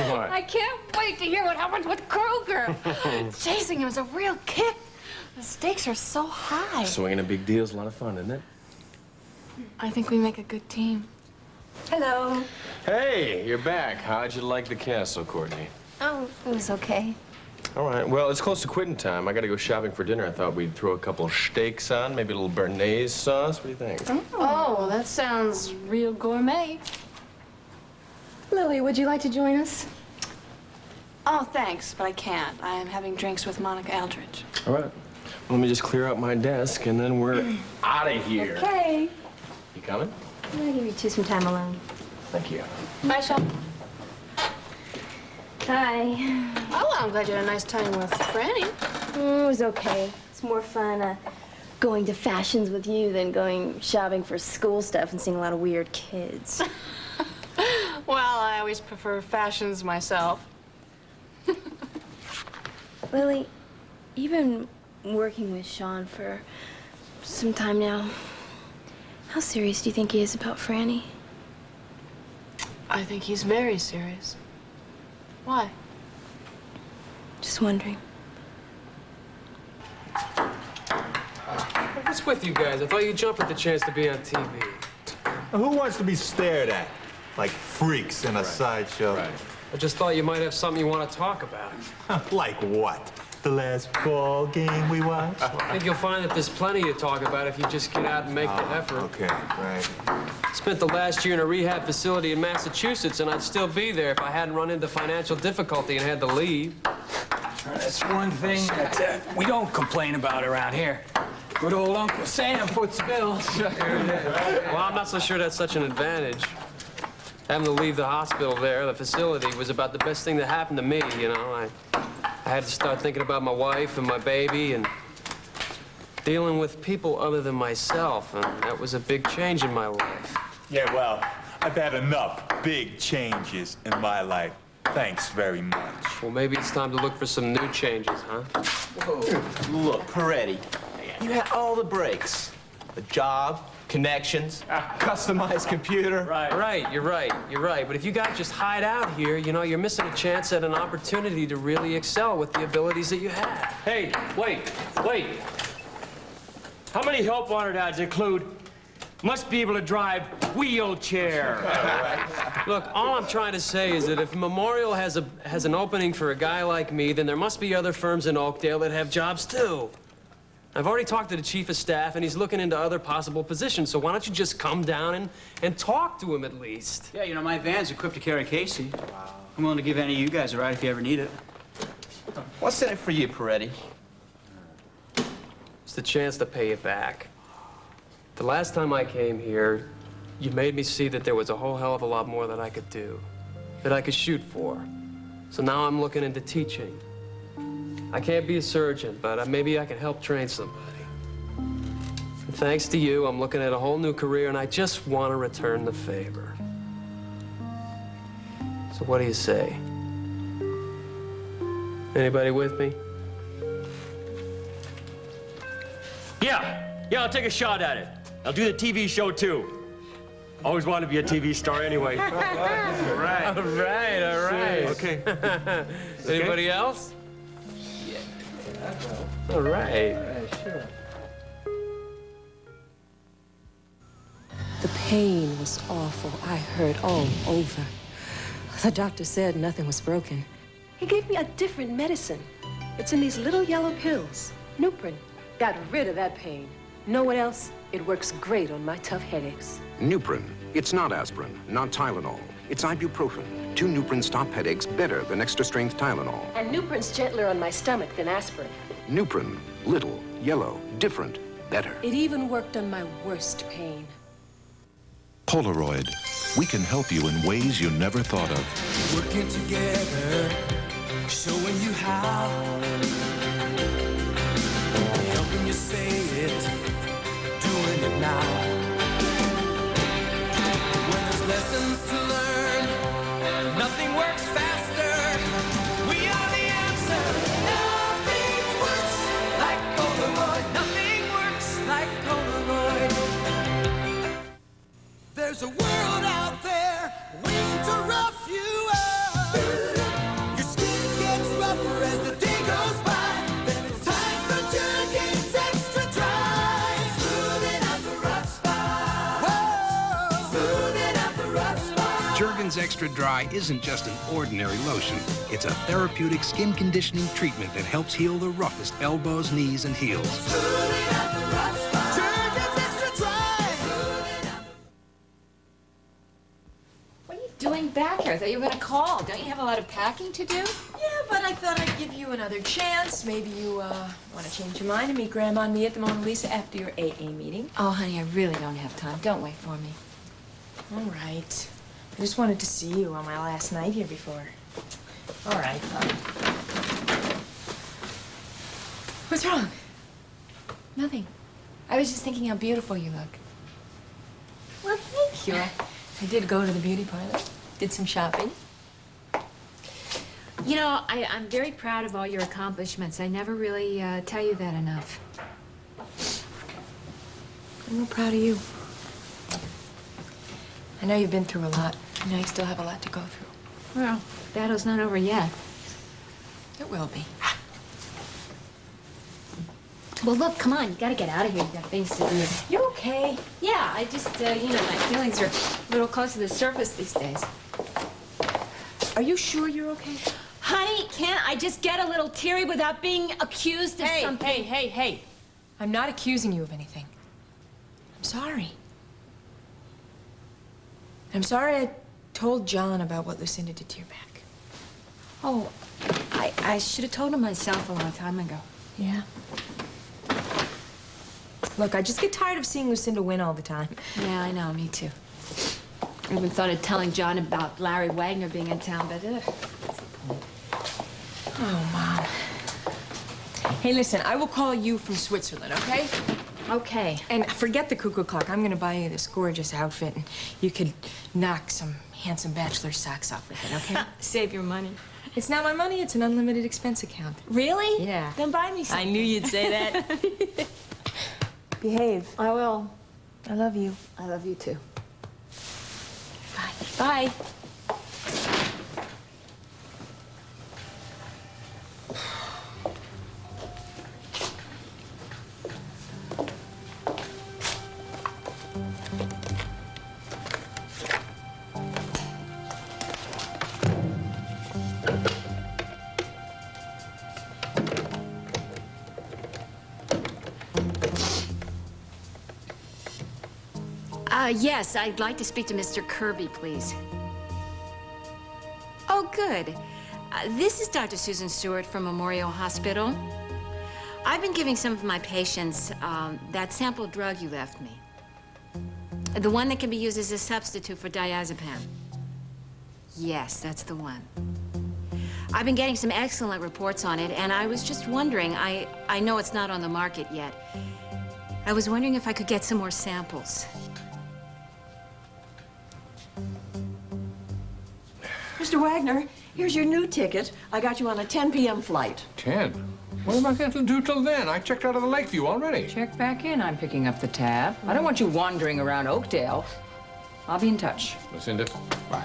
What? I can't wait to hear what happens with Kruger. Chasing him is a real kick. The stakes are so high. Swinging a big deal is a lot of fun, isn't it? I think we make a good team. Hello. Hey, you're back. How'd you like the castle, Courtney? Oh, it was okay. All right. Well, it's close to quitting time. I got to go shopping for dinner. I thought we'd throw a couple of steaks on, maybe a little béarnaise sauce. What do you think? Oh, well, that sounds real gourmet. Lily, would you like to join us? Oh, thanks, but I can't. I am having drinks with Monica Aldridge. All right. Let me just clear out my desk, and then we're out of here. Okay. You coming? I'm gonna give you two some time alone. Thank you. Bye, Sean. Hi. Oh, well, I'm glad you had a nice time with Franny. It was okay. It's more fun going to fashions with you than going shopping for school stuff and seeing a lot of weird kids. Well, I always prefer fashions myself. Lily, you've been working with Sean for some time now. How serious do you think he is about Franny? I think he's very serious. Why? Just wondering. What's with you guys? I thought you'd jump at the chance to be on TV. Who wants to be stared at like freaks in a sideshow? Right. I just thought you might have something you want to talk about. Like what? The last ball game we watched? I think you'll find that there's plenty to talk about if you just get out and make the effort. Okay, right. Spent the last year in a rehab facility in Massachusetts, and I'd still be there if I hadn't run into financial difficulty and had to leave. That's one thing that we don't complain about around here. Good old Uncle Sam puts bills. Well, I'm not so sure that's such an advantage. Having to leave the hospital there, the facility, was about the best thing that happened to me, you know. I had to start thinking about my wife and my baby and dealing with people other than myself, and that was a big change in my life. Yeah, well, I've had enough big changes in my life. Thanks very much. Well, maybe it's time to look for some new changes, huh? Whoa. Look, Peretti, you had all the breaks. A job, connections, customized computer. Right, you're right. But if you guys just hide out here, you know, you're missing a chance at an opportunity to really excel with the abilities that you have. Hey, wait. How many help wanted ads include must be able to drive wheelchair? Look, all I'm trying to say is that if Memorial has an opening for a guy like me, then there must be other firms in Oakdale that have jobs too. I've already talked to the chief of staff, and he's looking into other possible positions, so why don't you just come down and talk to him at least? Yeah, you know, my van's equipped to carry Casey. I'm willing to give any of you guys a ride if you ever need it. What's in it for you, Peretti? It's the chance to pay it back. The last time I came here, you made me see that there was a whole hell of a lot more that I could do, that I could shoot for. So now I'm looking into teaching. I can't be a surgeon, but maybe I can help train somebody. And thanks to you, I'm looking at a whole new career, and I just want to return the favor. So what do you say? Anybody with me? Yeah, I'll take a shot at it. I'll do the TV show, too. Always wanted to be a TV star anyway. All right. Okay. Anybody else? All right. Sure. The pain was awful. I hurt all over. The doctor said nothing was broken. He gave me a different medicine. It's in these little yellow pills. Nuprin. Got rid of that pain. Know what else? It works great on my tough headaches. Nuprin. It's not aspirin, not Tylenol. It's ibuprofen. 2 Nuprin stop headaches better than extra-strength Tylenol. And Nuprin's gentler on my stomach than aspirin. Nuprin. Little, yellow, different, better. It even worked on my worst pain. Polaroid. We can help you in ways you never thought of. Working together, showing you how. Helping you say it, doing it now. When there's lessons to learn, nothing works faster. We are the answer. Disappearance Extra Dry isn't just an ordinary lotion. It's a therapeutic skin conditioning treatment that helps heal the roughest elbows, knees, and heels. What are you doing back here? I thought you were going to call. Don't you have a lot of packing to do? Yeah, but I thought I'd give you another chance. Maybe you, want to change your mind and meet Grandma and me at the Mona Lisa after your AA meeting. Oh, honey, I really don't have time. Don't wait for me. All right. I just wanted to see you on my last night here before. All right, fine. What's wrong? Nothing. I was just thinking how beautiful you look. Well, thank you. I did go to the beauty parlor. Did some shopping. You know, I'm very proud of all your accomplishments. I never really tell you that enough. I'm real proud of you. I know you've been through a lot. I know you still have a lot to go through. Well, battle's not over yet. It will be. Well, look, come on. You gotta get out of here. You got things to do. You okay? Yeah, I just, you know, my feelings are a little close to the surface these days. Are you sure you're okay? Honey, can't I just get a little teary without being accused of something? Hey. I'm not accusing you of anything. I'm sorry. I'm sorry I told John about what Lucinda did to your back. Oh, I should have told him myself a long time ago. Yeah? Look, I just get tired of seeing Lucinda win all the time. Yeah, I know, me too. I even thought of telling John about Larry Wagner being in town, but Oh, Mom. Hey, listen, I will call you from Switzerland, okay? Okay. And forget the cuckoo clock. I'm gonna buy you this gorgeous outfit, and you could knock some handsome bachelor socks off with it, okay? Save your money. It's not my money, it's an unlimited expense account. Really? Yeah. Then buy me something. I knew you'd say that. Behave. I will. I love you. I love you too. Bye. Yes, I'd like to speak to Mr. Kirby, please. Oh, good. This is Dr. Susan Stewart from Memorial Hospital. I've been giving some of my patients that sample drug you left me. The one that can be used as a substitute for diazepam. Yes, that's the one. I've been getting some excellent reports on it, and I was just wondering, I know it's not on the market yet. I was wondering if I could get some more samples. Mr. Wagner, here's your new ticket. I got you on a 10 p.m. flight. 10? What am I going to do till then? I checked out of the Lakeview already. Check back in. I'm picking up the tab. I don't want you wandering around Oakdale. I'll be in touch. Lucinda, bye.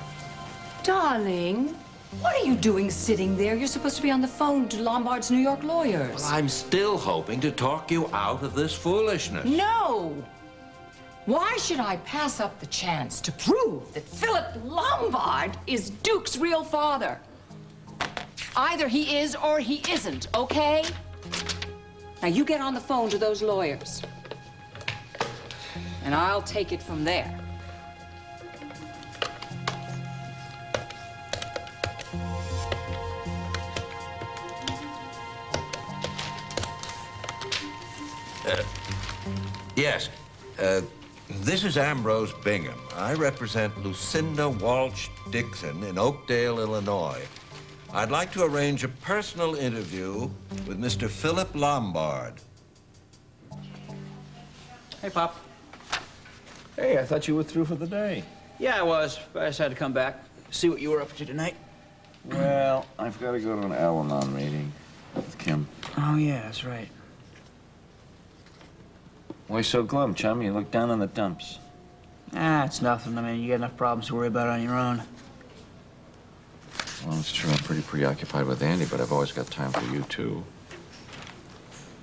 Darling, what are you doing sitting there? You're supposed to be on the phone to Lombard's New York lawyers. Well, I'm still hoping to talk you out of this foolishness. No! Why should I pass up the chance to prove that Philip Lombard is Duke's real father? Either he is or he isn't, okay? Now you get on the phone to those lawyers, and I'll take it from there. Yes. This is Ambrose Bingham. I represent Lucinda Walsh Dixon in Oakdale, Illinois. I'd like to arrange a personal interview with Mr. Philip Lombard. Hey, Pop. Hey, I thought you were through for the day. Yeah, I was, but I just had to come back, see what you were up to tonight. Well, I've got to go to an Al-Anon meeting with Kim. Oh, yeah, that's right. Why so glum, chum? You look down on the dumps. Ah, it's nothing. I mean, you got enough problems to worry about on your own. Well, it's true. I'm pretty preoccupied with Andy, but I've always got time for you, too.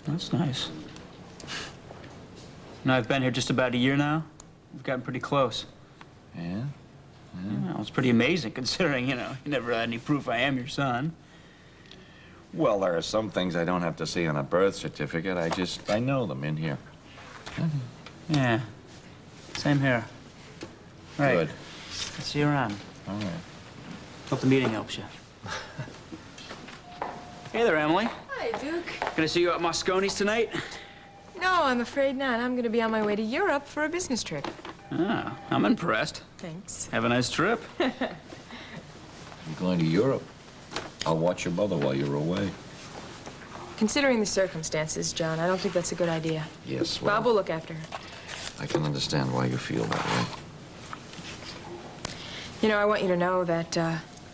That's nice. You know, I've been here just about a year now. We've gotten pretty close. Yeah? Well, it's pretty amazing considering, you never had any proof I am your son. Well, there are some things I don't have to see on a birth certificate. I know them in here. Yeah. Same here. Right. Good. See you around. All right. Hope the meeting helps you. Hey there, Emily. Hi, Duke. Gonna see you at Mosconi's tonight? No, I'm afraid not. I'm gonna be on my way to Europe for a business trip. Ah, I'm impressed. Thanks. Have a nice trip. You're going to Europe. I'll watch your mother while you're away. Considering the circumstances, John, I don't think that's a good idea. Yes, well, Bob will look after her. I can understand why you feel that way. You know, I want you to know that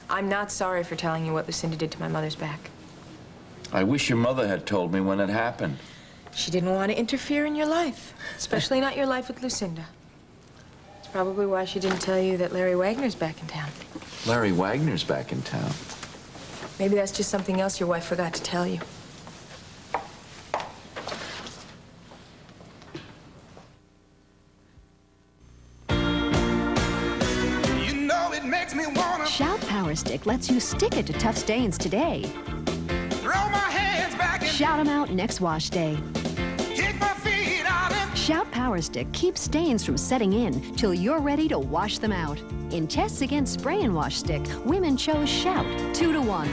I'm not sorry for telling you what Lucinda did to my mother's back. I wish your mother had told me when it happened. She didn't want to interfere in your life, especially not your life with Lucinda. It's probably why she didn't tell you that Larry Wagner's back in town. Larry Wagner's back in town. Maybe that's just something else your wife forgot to tell you. Shout Power Stick lets you stick it to tough stains today. Throw my hands back and Shout them out next wash day. kick my feet out and Shout Power Stick keeps stains from setting in till you're ready to wash them out. In tests against spray and wash stick, women chose Shout 2 to 1.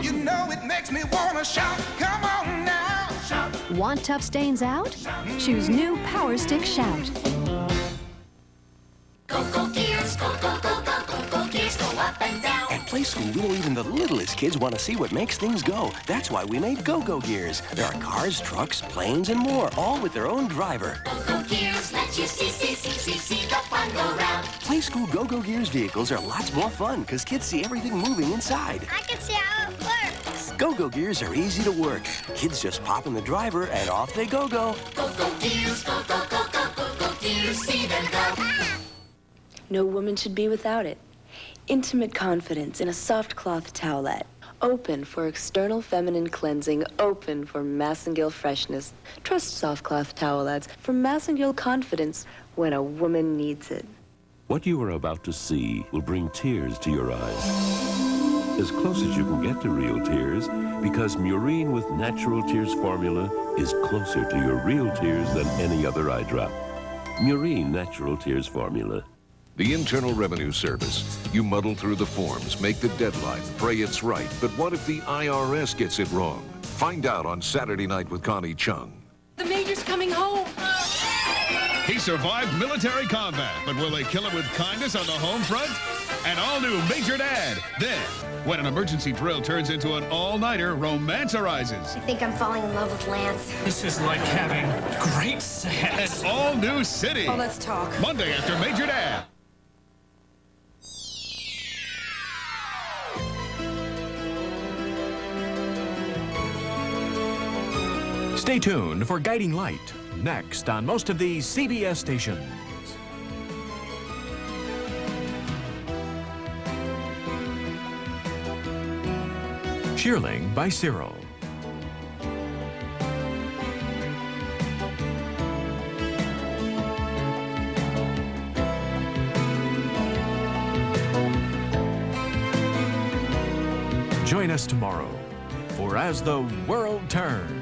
you know it makes me wanna shout. Come on now, shout. Want tough stains out? Choose new Power Stick Shout. Go gears, go gears, go up and down. At Play School, we know even the littlest kids want to see what makes things go. That's why we made Go-Go Gears. There are cars, trucks, planes, and more, all with their own driver. Go gears, let you see the fun go round. Play School Go-Go Gears vehicles are lots more fun because kids see everything moving inside. I can see how it works. Go-Go Gears are easy to work. Kids just pop in the driver and off they go. Go gears, go gears, see them go. No woman should be without it. Intimate confidence in a soft cloth towelette. Open for external feminine cleansing. Open for Massengill freshness. Trust soft cloth towelettes for Massengill confidence when a woman needs it. What you are about to see will bring tears to your eyes. As close as you can get to real tears, because Murine with Natural Tears formula is closer to your real tears than any other eye drop. Murine Natural Tears formula. The Internal Revenue Service. You muddle through the forms, make the deadline, pray it's right. But what if the IRS gets it wrong? Find out on Saturday Night with Connie Chung. The Major's coming home. He survived military combat, but will they kill him with kindness on the home front? An all-new Major Dad. Then, when an emergency drill turns into an all-nighter, romance arises. I think I'm falling in love with Lance. This is like having great sex. An all-new city. Oh, let's talk. Monday after Major Dad. Stay tuned for Guiding Light, next on most of these CBS stations. Shearling by Cyril. Join us tomorrow for As the World Turns.